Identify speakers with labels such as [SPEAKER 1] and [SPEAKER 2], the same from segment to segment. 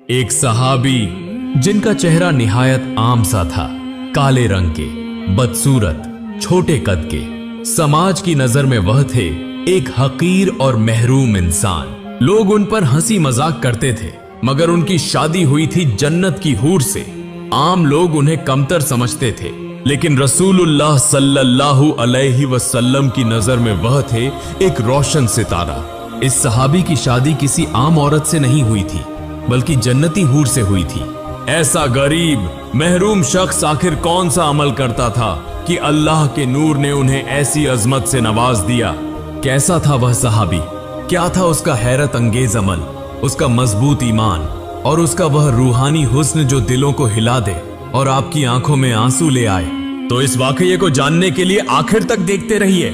[SPEAKER 1] एक सहाबी जिनका चेहरा निहायत आम सा था, काले रंग के, बदसूरत, छोटे कद के, समाज की नजर में वह थे एक हकीर और महरूम इंसान। लोग उन पर हंसी मजाक करते थे, मगर उनकी शादी हुई थी जन्नत की हूर से। आम लोग उन्हें कमतर समझते थे, लेकिन रसूलुल्लाह सल्लल्लाहु अलैहि वसल्लम की नजर में वह थे एक रोशन सितारा। इस सहाबी की शादी किसी आम औरत से नहीं हुई थी, बल्कि जन्नती हूर से हुई थी। ऐसा गरीब महरूम शख्स आखिर कौन सा अमल करता था कि अल्लाह के नूर ने उन्हें ऐसी अजमत से नवाज दिया। कैसा था वह सहाबी? क्या था उसका हैरत अंगेज अमल, उसका मजबूत ईमान और उसका वह रूहानी हुस्न जो दिलों को हिला दे और आपकी आंखों में आंसू ले आए? तो इस वाकये को जानने के लिए आखिर तक देखते रहिए।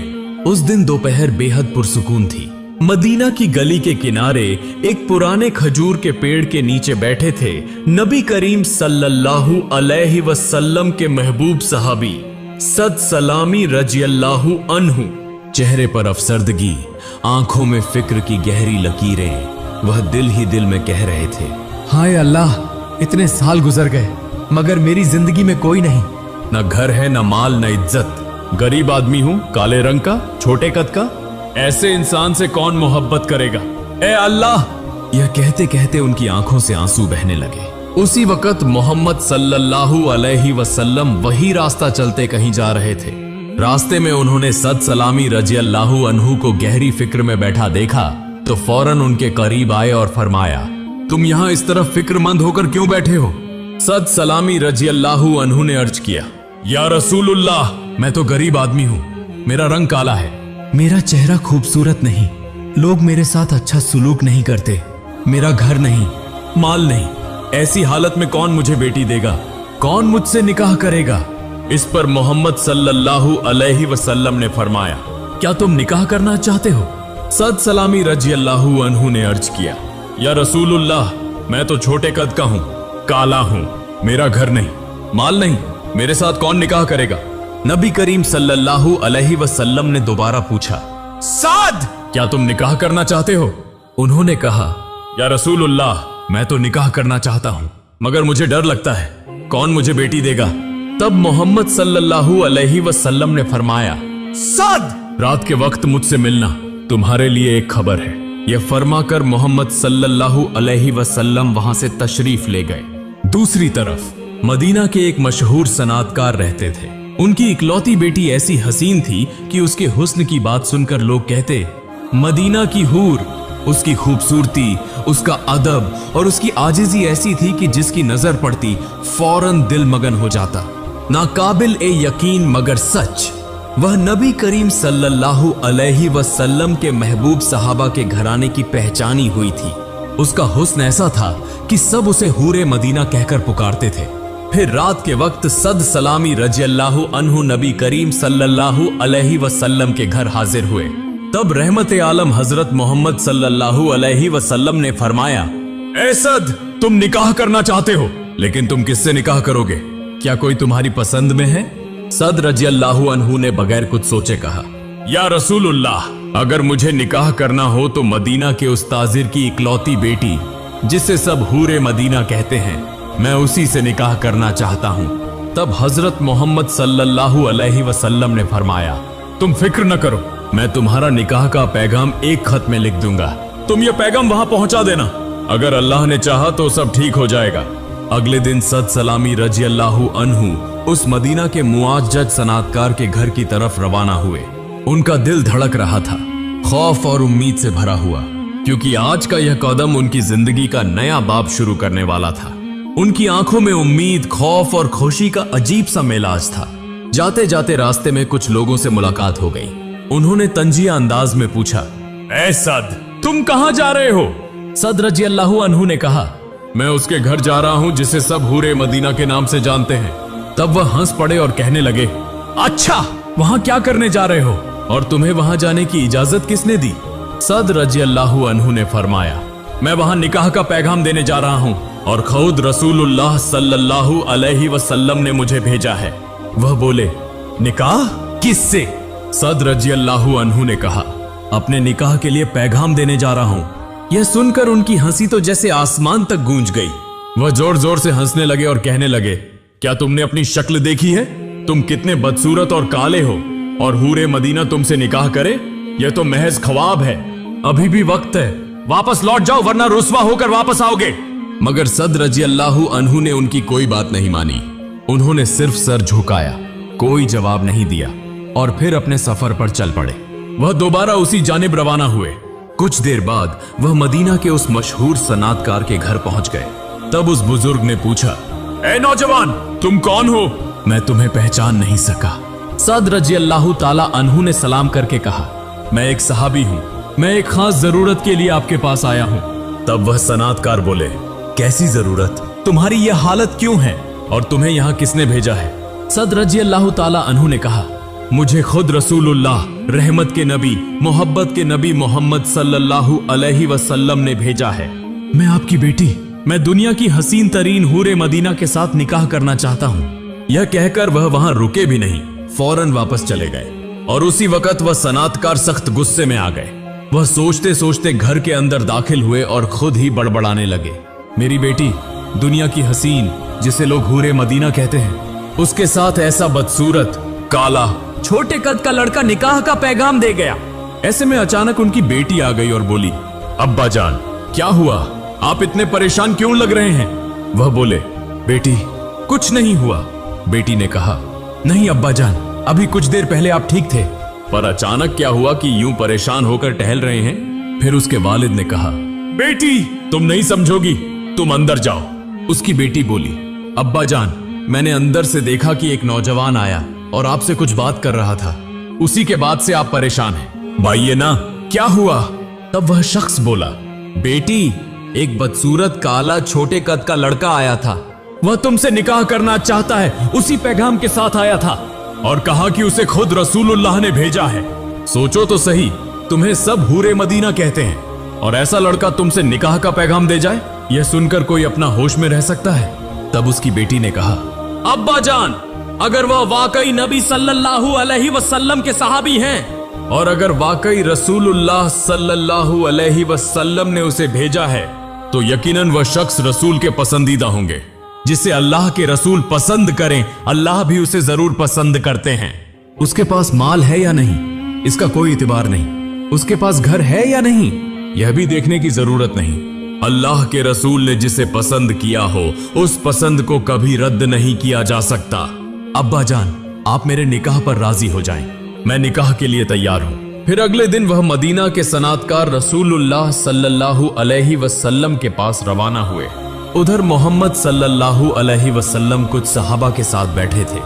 [SPEAKER 1] उस दिन दोपहर बेहद पुरसुकून थी। मदीना की गली के किनारे एक पुराने खजूर के पेड़ के नीचे बैठे थे नबी करीम सल्लल्लाहु अलैहि वसल्लम के महबूब सहाबी सद सलामी रजियल्लाहु अन्हु। चेहरे पर अफसरदगी, आंखों में फिक्र की गहरी लकीरें। वह दिल ही दिल में कह रहे थे,
[SPEAKER 2] हाय अल्लाह, इतने साल गुजर गए मगर मेरी जिंदगी में कोई नहीं।
[SPEAKER 1] न घर है, न माल, न इज्जत। गरीब आदमी हूं, काले रंग का, छोटे कद का। ऐसे इंसान से कौन मोहब्बत करेगा? ए अल्लाह! यह कहते कहते उनकी आंखों से आंसू बहने लगे। उसी वक्त मोहम्मद सल्लल्लाहु अलैहि वसल्लम वही रास्ता चलते कहीं जा रहे थे। रास्ते में उन्होंने सद सलामी रजियल्लाहु अन्हु को गहरी फिक्र में बैठा देखा तो फौरन उनके करीब आए और फरमाया, तुम यहां इस तरफ फिक्रमंद होकर क्यों बैठे हो? सद सलामी रजियल्लाहु अन्हु ने अर्ज किया, या रसूलुल्लाह, मैं तो गरीब आदमी हूं, मेरा रंग काला है,
[SPEAKER 2] मेरा चेहरा खूबसूरत नहीं, लोग मेरे साथ अच्छा सुलूक नहीं करते, मेरा घर नहीं,
[SPEAKER 1] माल नहीं। ऐसी हालत में कौन मुझे बेटी देगा? कौन मुझसे निकाह करेगा? इस पर मोहम्मद सल्लल्लाहु अलैहि वसल्लम ने फरमाया, क्या तुम निकाह करना चाहते हो? सद सलामी रजियल्लाहु अन्हु ने अर्ज किया, या रसूलुल्लाह, मैं तो छोटे कद का हूं, काला हूं, मेरा घर नहीं, माल नहीं, मेरे साथ कौन निकाह करेगा? नबी करीम सल्लल्लाहु अलैहि वसल्लम ने दोबारा पूछा, साद, क्या तुम निकाह करना चाहते हो? उन्होंने कहा, या रसूलुल्लाह, मैं तो निकाह करना चाहता हूं, मगर मुझे डर लगता है, कौन मुझे बेटी देगा? तब मोहम्मद सल्लल्लाहु अलैहि वसल्लम ने फरमाया, साद, रात के वक्त मुझसे मिलना, तुम्हारे लिए एक खबर है। यह फरमाकर मोहम्मद सल्लल्लाहु अलैहि वसल्लम वहां से तशरीफ ले गए। दूसरी तरफ मदीना के एक मशहूर सनातकार रहते थे। उनकी इकलौती बेटी ऐसी हसीन थी कि उसके हुस्न की बात सुनकर लोग कहते, मदीना की हूर। उसकी खूबसूरती, उसका अदब और उसकी आजिजी ऐसी थी कि जिसकी नजर पड़ती फौरन दिल मगन हो जाता। नाकाबिल ए यकीन मगर सच, वह नबी करीम सल्लल्लाहु अलैहि वसल्लम के महबूब सहाबा के घराने की पहचानी हुई थी। उसका हुस्न ऐसा था कि सब उसे हूरे मदीना कहकर पुकारते थे। फिर रात के वक्त सद सलामी रजियल्लाहु अन्हु नबी करीम सल्लल्लाहु अलैहि वसल्लम के घर हाजिर हुए। तब रहमत आलम हजरत मोहम्मद सल्लल्लाहु अलैहि वसल्लम ने फरमाया, ए सद, तुम निकाह करना चाहते हो, लेकिन तुम किससे निकाह करोगे? क्या कोई तुम्हारी पसंद में है? सद रजियल्लाहु अन्हु ने बगैर कुछ सोचे कहा, या रसूलुल्लाह, अगर मुझे निकाह करना हो तो मदीना के उस ताजिर की इकलौती बेटी जिसे सब हूरे मदीना कहते हैं, मैं उसी से निकाह करना चाहता हूं। तब हजरत मोहम्मद सल्लल्लाहु अलैहि वसल्लम ने फरमाया, तुम फिक्र न करो, मैं तुम्हारा निकाह का पैगाम एक खत में लिख दूंगा, तुम ये पैगाम वहां पहुंचा देना। अगर अल्लाह ने चाहा तो सब ठीक हो जाएगा। अगले दिन सद सलामी रजियल्लाहु अन्हु उस मदीना के मुआज्जज सनातकार के घर की तरफ रवाना हुए। उनका दिल धड़क रहा था, खौफ और उम्मीद से भरा हुआ, क्योंकि आज का यह कदम उनकी जिंदगी का नया बाब शुरू करने वाला था। उनकी आंखों में उम्मीद, खौफ और खुशी का अजीब सा मेलाज था। जाते जाते रास्ते में कुछ लोगों से मुलाकात हो गई। उन्होंने तंजिया अंदाज में पूछा, ए सद, तुम कहां जा रहे हो? सद रजियल्लाहु अन्हु ने कहा, मैं उसके घर जा रहा हूं जिसे सब हूरे मदीना के नाम से जानते हैं। तब वह हंस पड़े और कहने लगे, अच्छा, वहां क्या करने जा रहे हो और तुम्हें वहां जाने की इजाजत किसने दी? सद रजियल्लाहु अन्हु ने फरमाया, मैं वहां निकाह का पैगाम देने जा रहा हूं और खुद रसूलुल्लाह सल्लल्लाहु अलैहि वसल्लम ने मुझे भेजा है। वह बोले, निकाह किससे? सद रजियल्लाहु अन्हु ने कहा, अपने निकाह के लिए पैगाम देने जा रहा हूं। यह सुनकर उनकी हंसी तो जैसे आसमान तक गूंज गई। वह जोर जोर से हंसने लगे और कहने लगे, क्या तुमने अपनी शक्ल देखी है? तुम कितने बदसूरत और काले हो, और हूरे मदीना तुमसे निकाह करे? यह तो महज ख्वाब है। अभी भी वक्त है, वापस लौट जाओ वरना रुस्वा होकर वापस आओगे। मगर सद रजी अल्लाहु अन्हु ने उनकी कोई बात नहीं मानी। उन्होंने सिर्फ सर झुकाया, कोई जवाब नहीं दिया और फिर अपने सफर पर चल पड़े। वह दोबारा उसी जानिब रवाना हुए। कुछ देर बाद वह मदीना के उस मशहूर सनातकार के घर पहुंच गए। तब उस बुजुर्ग ने पूछा, ए नौजवान, तुम कौन हो? मैं तुम्हें पहचान नहीं सका। सद रजी अल्लाहु ताला अन्हु ने सलाम करके कहा, मैं एक सहाबी हूं, मैं एक खास जरूरत के लिए आपके पास आया हूं। तब वह सनातकार बोले, कैसी जरूरत? तुम्हारी यह हालत क्यों है और तुम्हें यहां किसने भेजा है? सद रजी अल्लाहु ताला अन्हु ने कहा, मुझे खुद रसूलुल्लाह, रहमत के नबी, मोहब्बत के नबी मोहम्मद सल्लल्लाहु अलैहि वसल्लम ने भेजा है। मैं आपकी बेटी, मैं दुनिया की हसीन तरीन हूरे मदीना के साथ निकाह करना चाहता हूँ। यह कहकर वह वहां रुके भी नहीं, फौरन वापस चले गए। और उसी वक्त वह सनातकार सख्त गुस्से में आ गए। वह सोचते सोचते घर के अंदर दाखिल हुए और खुद ही बड़बड़ाने लगे, मेरी बेटी, दुनिया की हसीन जिसे लोग हूरे मदीना कहते हैं, उसके साथ ऐसा बदसूरत, काला, छोटे कद का लड़का निकाह का पैगाम दे गया। ऐसे में अचानक उनकी बेटी आ गई और बोली, अब्बा जान, क्या हुआ? आप इतने परेशान क्यों लग रहे हैं? वह बोले, बेटी, कुछ नहीं हुआ। बेटी ने कहा, नहीं अब्बा जान, अभी कुछ देर पहले आप ठीक थे। पर अचानक क्या हुआ कि यूं परेशान होकर टहल रहे हैं? फिर उसके वालिद ने कहा, बेटी, तुम नहीं समझोगी, तुम अंदर जाओ। उसकी बेटी बोली, अब्बा जान, मैंने अंदर से देखा कि एक नौजवान आया और आपसे कुछ बात कर रहा था, उसी के बाद से आप परेशान हैं। भाई ये ना, क्या हुआ? तब वह शख्स बोला, बेटी, एक बदसूरत काला छोटे कद का लड़का आया था, वह तुमसे निकाह करना चाहता है, उसी पैगाम के साथ आया था और कहा कि उसे खुद रसूलुल्लाह ने भेजा है। सोचो तो सही, तुम्हें सब हूरे मदीना कहते हैं और ऐसा लड़का तुमसे निकाह का पैगाम दे जाए, यह सुनकर कोई अपना होश में रह सकता है? तब उसकी बेटी ने कहा, अब्बा जान, अगर वह वाकई नबी सल्लल्लाहु अलैहि वसल्लम के सहाबी हैं और अगर वाकई रसूलुल्लाह सल्लल्लाहु अलैहि वसल्लम ने उसे भेजा है तो यकीनन वह शख्स रसूल के पसंदीदा होंगे। जिसे अल्लाह के रसूल पसंद करें, अल्लाह भी उसे जरूर पसंद करते हैं। उसके पास माल है या नहीं, इसका कोई इतिबार नहीं। उसके पास घर है या नहीं, यह भी देखने की जरूरत नहीं। अल्लाह के रसूल ने जिसे पसंद किया हो, उस पसंद को कभी रद्द नहीं किया जा सकता। अब्बा जान, आप मेरे निकाह पर राजी हो जाएं, मैं निकाह के लिए तैयार हूँ। फिर अगले दिन वह मदीना के सनातकार रसूलुल्लाह सल्लल्लाहु अलैहि वसल्लम के पास रवाना हुए। उधर मोहम्मद सल्लल्लाहु अलैहि वसल्लम कुछ सहाबा के साथ बैठे थे।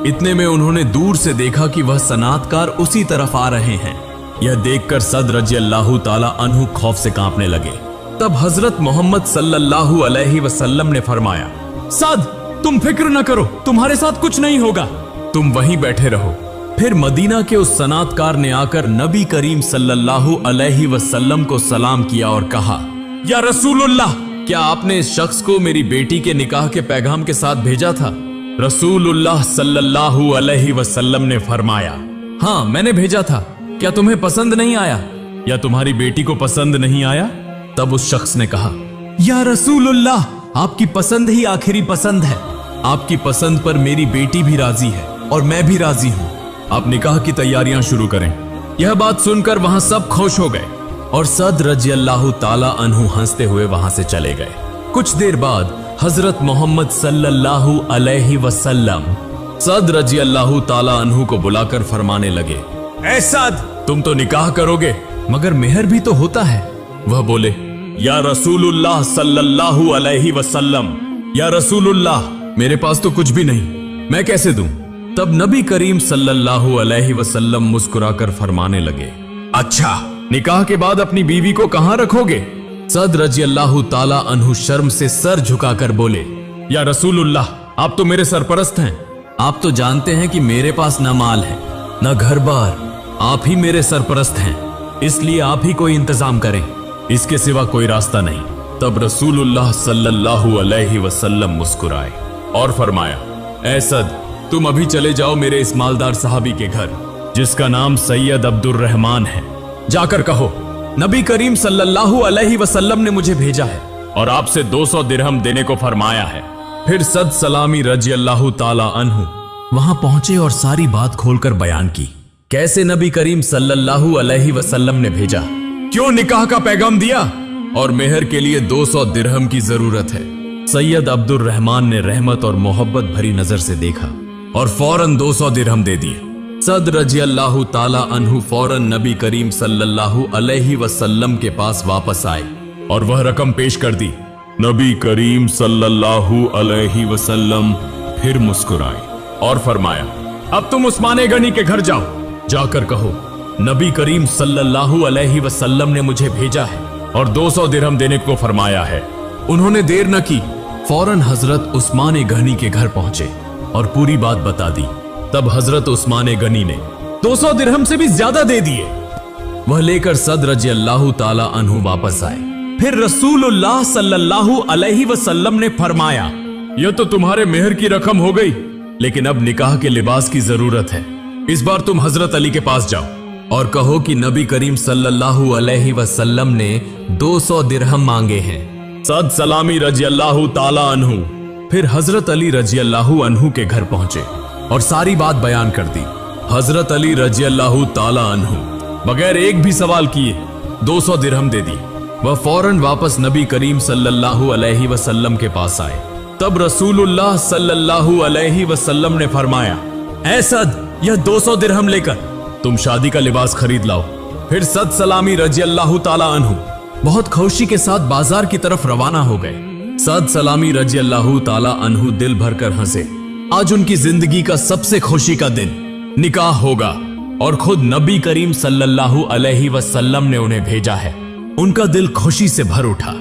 [SPEAKER 1] इतने में उन्होंने दूर से देखा कि वह सनातकार उसी तरफ आ रहे हैं। यह देखकर सद रजी अल्लाहु ताला अन्हु खौफ से कांपने लगे। तब हजरत मोहम्मद सल्लल्लाहु अलैहि वसल्लम ने फरमाया, सद, तुम फिक्र न करो, तुम्हारे साथ कुछ नहीं होगा, तुम वहीं बैठे रहो। फिर मदीना के उस सनातकार ने आकर नबी करीम सल्लल्लाहु अलैहि वसल्लम को सलाम किया और कहा, या रसूलुल्लाह, क्या आपने इस शख्स को मेरी बेटी के निकाह के पैगाम के साथ भेजा था? रसूलुल्लाह सल्लल्लाहु अलैहि वसल्लम ने फरमाया, हाँ मैंने भेजा था। क्या तुम्हें पसंद नहीं आया या तुम्हारी बेटी को पसंद नहीं आया? तब उस शख्स ने कहा, या रसूलुल्लाह, आपकी पसंद ही आखिरी पसंद है। आपकी पसंद पर मेरी बेटी भी राजी है और मैं भी राजी हूँ। आप निकाह की तैयारियां शुरू करें। यह बात सुनकर वहां सब खुश हो गए और सद रजी अल्लाहु ताला अन्हु हंसते हुए वहां से चले गए। कुछ देर बाद हजरत मोहम्मद सल्लल्लाहु अलैहि वसल्लम सद रजी अल्लाहु ताला अन्हु को बुलाकर फरमाने लगे, ऐ सद, तुम तो निकाह करोगे मगर मेहर भी तो होता है। वह बोले, या रसूलुल्लाह सल्लल्लाहु अलैहि वसल्लम, या रसूलुल्लाह, मेरे पास तो कुछ भी नहीं, मैं कैसे दूं? तब नबी करीम सल्लल्लाहु अलैहि वसल्लम मुस्कुराकर फरमाने लगे, अच्छा, निकाह के बाद अपनी बीवी को कहां रखोगे? सद रजी अल्लाहु ताला अन्हु शर्म से सर झुकाकर बोले, या रसूलुल्लाह, आप तो मेरे सरपरस्त हैं। आप तो जानते हैं कि मेरे पास न माल है न घर बार, आप ही मेरे सरपरस्त हैं, इसलिए आप ही कोई इंतजाम करें, इसके सिवा कोई रास्ता नहीं। तब रसूलुल्लाह सल्लल्लाहु अलैहि वसल्लम मुस्कुराए और फरमाया, ऐ सद, तुम अभी चले जाओ मेरे इस मालदार साहबी के घर जिसका नाम सैयद अब्दुर्रहमान है। जाकर कहो नबी करीम सल्लल्लाहु अलैहि वसल्लम ने मुझे भेजा है और आपसे 200 दिरहम देने को फरमाया है। फिर सद सलामी रजी अल्लाह ताला अन्हु
[SPEAKER 2] वहां पहुंचे और सारी बात खोलकर बयान की।
[SPEAKER 1] कैसे नबी करीम सल्लल्लाहु अलैहि वसल्लम ने भेजा, क्यों निकाह का पैगाम दिया और मेहर के लिए 200 दिरहम की जरूरत है। सैयद अब्दुर रहमान ने रहमत और मोहब्बत भरी नजर से देखा और फौरन 200 दिरहम दे दिए। सद रजी अल्लाह ताला अन्हु फौरन नबी करीम सल्लल्लाहु अलैहि वसल्लम के पास वापस आए और वह रकम पेश कर दी। नबी करीम सल्लल्लाहु अलैहि वसल्लम फिर मुस्कुराए और फरमाया, अब तुम उस्मान गनी के घर जाओ, जाकर कहो नबी करीम सल्लल्लाहु अलैहि वसल्लम ने मुझे भेजा है और 200 दिरहम देने को फरमाया है। उन्होंने देर न की,
[SPEAKER 2] फौरन हजरत उस्मान गनी के घर पहुंचे और पूरी बात बता दी।
[SPEAKER 1] तब हजरत उस्मान गनी ने 200 दिरहम से भी ज्यादा दे दिए।
[SPEAKER 2] वह लेकर सद रजी अल्लाह ताला अन्हु वापस आए।
[SPEAKER 1] फिर रसूलुल्लाह सल्लल्लाहु अलैहि वसल्लम ने फरमाया, यह तो तुम्हारे मेहर की रकम हो गई, लेकिन अब निकाह के लिबास की जरूरत है। इस बार तुम हजरत अली के पास जाओ
[SPEAKER 2] और कहो कि नबी करीम सल्लल्लाहु अलैहि वसल्लम ने 200 दिरहम मांगे हैं।
[SPEAKER 1] सद सलामी रजी अल्लाह ताला अन्हु
[SPEAKER 2] फिर हजरत अली रजी अल्लाह अन्हु के घर पहुंचे और सारी बात बयान कर दी।
[SPEAKER 1] हजरत अली रजी अल्लाह ताला अन्हु बगैर एक भी सवाल किए 200 दिरहम दे दी।
[SPEAKER 2] वह फौरन वापस नबी करीम सल्लल्लाहु अलैहि वसल्लम के पास आए।
[SPEAKER 1] तब रसूलुल्लाह सल्लल्लाहु अलैहि वसल्लम ने फरमाया, ऐ सद, यह 200 दिरहम लेकर तुम शादी का लिबास खरीद लाओ। फिर सद सलामी रजी अल्लाह ताला अन्हु
[SPEAKER 2] बहुत खुशी के साथ बाजार की तरफ रवाना हो गए।
[SPEAKER 1] सद सलामी रजी अल्लाह ताला अन्हु दिल भरकर हंसे। आज उनकी जिंदगी का सबसे खुशी का दिन, निकाह होगा और खुद नबी करीम सल्लल्लाहु अलैहि वसल्लम ने उन्हें भेजा है।
[SPEAKER 2] उनका दिल खुशी से भर उठा।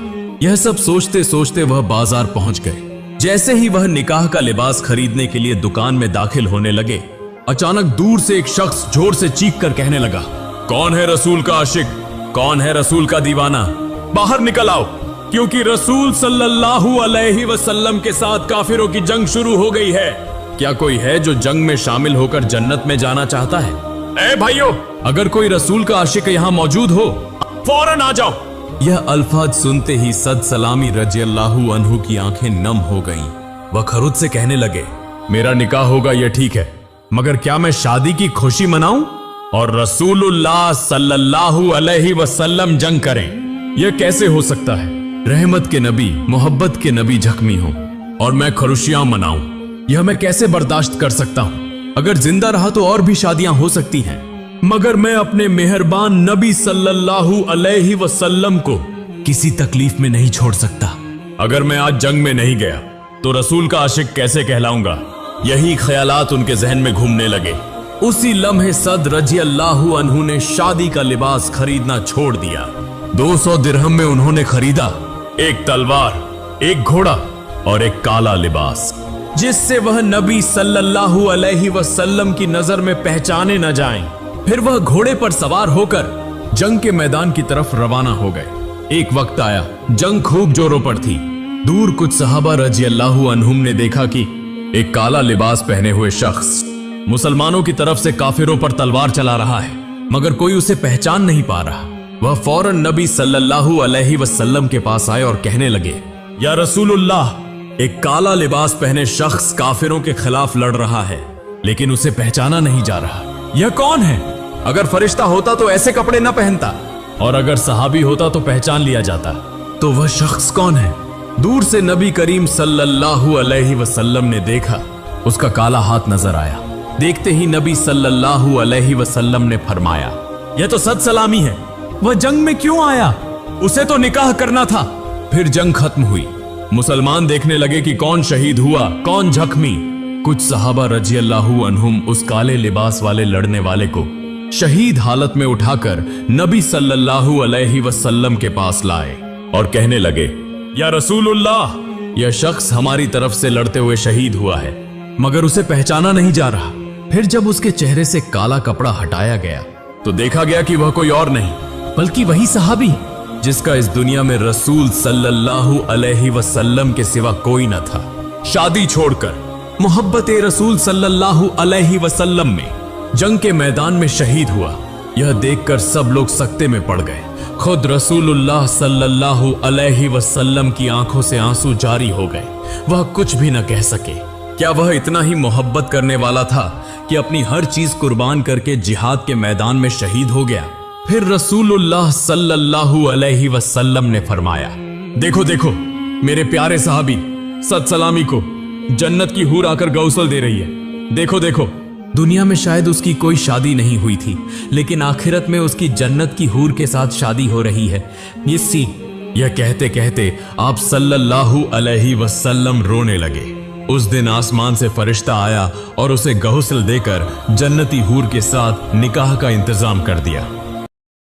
[SPEAKER 1] यह सब सोचते सोचते वह बाजार पहुंच गए। जैसे ही वह निकाह का लिबास खरीदने के लिए दुकान में दाखिल होने लगे, अचानक दूर से एक शख्स जोर से चीख कर कहने लगा, कौन है रसूल का आशिक, कौन है रसूल का दीवाना, बाहर निकल आओ, क्योंकि रसूल सल्लल्लाहु अलैहि वसल्लम के साथ काफिरों की जंग शुरू हो गई है। क्या कोई है जो जंग में शामिल होकर जन्नत में जाना चाहता है? ए भाइयों, अगर कोई रसूल का आशिक यहाँ मौजूद हो, फौरन आ जाओ।
[SPEAKER 2] यह अल्फाज सुनते ही सद सलामी रजी अल्लाहु अन्हु की आंखें नम हो गईं।
[SPEAKER 1] वह खरुद से कहने लगे, मेरा निकाह होगा यह ठीक है, मगर क्या मैं शादी की खुशी मनाऊं और रसूलुल्लाह सल्लल्लाहु अलैहि वसल्लम जंग करें? यह कैसे हो सकता है?
[SPEAKER 2] रहमत के नबी, मोहब्बत के नबी जख्मी हो
[SPEAKER 1] और मैं खुशियां मनाऊं, यह मैं कैसे बर्दाश्त कर सकता हूं? अगर जिंदा रहा तो और भी शादियां हो सकती हैं, मगर मैं अपने मेहरबान नबी सल्लल्लाहु अलैहि वसल्लम को
[SPEAKER 2] किसी तकलीफ में नहीं छोड़ सकता।
[SPEAKER 1] अगर मैं आज जंग में नहीं गया तो रसूल का आशिक कैसे कहलाऊंगा? यही ख्यालात उनके जहन में घूमने लगे। उसी लम्हे सद रजी अल्लाहु अन्हु ने शादी का लिबास खरीदना छोड़ दिया। 200 दिरहम में उन्होंने खरीदा एक तलवार, एक घोड़ा और एक काला लिबास, जिससे वह नबी सल्लल्लाहु अलैहि वसल्लम की नजर में पहचाने न जाएं। फिर वह घोड़े पर सवार होकर जंग के मैदान की तरफ रवाना हो गए। एक वक्त आया, जंग खूब जोरों पर थी। दूर कुछ सहाबा रजी अल्लाहु अन्हुम ने देखा कि एक काला लिबास पहने हुए शख्स मुसलमानों की तरफ से काफिरों पर तलवार चला रहा है, मगर कोई उसे पहचान नहीं पा रहा। वह फौरन नबी सल्लल्लाहु अलैहि वसल्लम के पास आए और कहने लगे, या रसूलुल्लाह, एक काला लिबास पहने शख्स काफिरों के खिलाफ लड़ रहा है, लेकिन उसे पहचाना नहीं जा रहा। यह कौन है? अगर फरिश्ता होता तो ऐसे कपड़े न पहनता, और अगर सहाबी होता तो पहचान लिया जाता। तो वह शख्स कौन है? दूर से नबी करीम सल्लल्लाहु अलैहि वसल्लम ने देखा, उसका काला हाथ नजर आया। देखते ही नबी सल्लल्लाहु अलैहि वसल्लम ने फरमाया, यह तो सद सलामी है, वह जंग में क्यों आया? उसे तो निकाह करना था। फिर जंग खत्म हुई। मुसलमान देखने लगे कि कौन शहीद हुआ, कौन जख्मी। कुछ सहाबा रजी अल्लाहु अन्हुम उस काले लिबास वाले लड़ने वाले को शहीद हालत में उठाकर नबी सल्लल्लाहु अलैहि वसल्लम के पास लाए और कहने लगे, या रसूलुल्लाह, यह शख्स हमारी तरफ से लड़ते हुए शहीद हुआ है, मगर उसे पहचाना नहीं जा रहा। फिर जब उसके चेहरे से काला कपड़ा हटाया गया तो देखा गया कि वह कोई और नहीं बल्कि वही सहाबी जिसका इस दुनिया में रसूल सल्लल्लाहु अलैहि वसल्लम के सिवा कोई न था। शादी छोड़कर मोहब्बत रसूल सल्लल्लाहु अलैहि वसल्लम में जंग के मैदान में शहीद हुआ। यह देखकर सब लोग सकते में पड़ गए। खुद रसूलुल्लाह सल्लल्लाहु अलैहि वसल्लम की आंखों से आंसू जारी हो गए। वह कुछ भी न कह सके। क्या वह इतना ही मोहब्बत करने वाला था कि अपनी हर चीज कुर्बान करके जिहाद के मैदान में शहीद हो गया? फिर रसूलुल्लाह सल्लल्लाहु अलैहि वसल्लम ने फरमाया, देखो देखो मेरे प्यारे सहाबी, सत सलामी को जन्नत की हूर आकर गौसल दे रही है। देखो देखो। दुनिया में शायद उसकी कोई शादी नहीं हुई थी, लेकिन आखिरत में उसकी जन्नत की हूर के साथ शादी हो रही है। यह कहते कहते आप सल्लल्लाहु अलैहि वसल्लम रोने लगे। उस दिन आसमान से फरिश्ता आया और उसे गौसल देकर जन्नती हूर के साथ निकाह का इंतजाम कर दिया।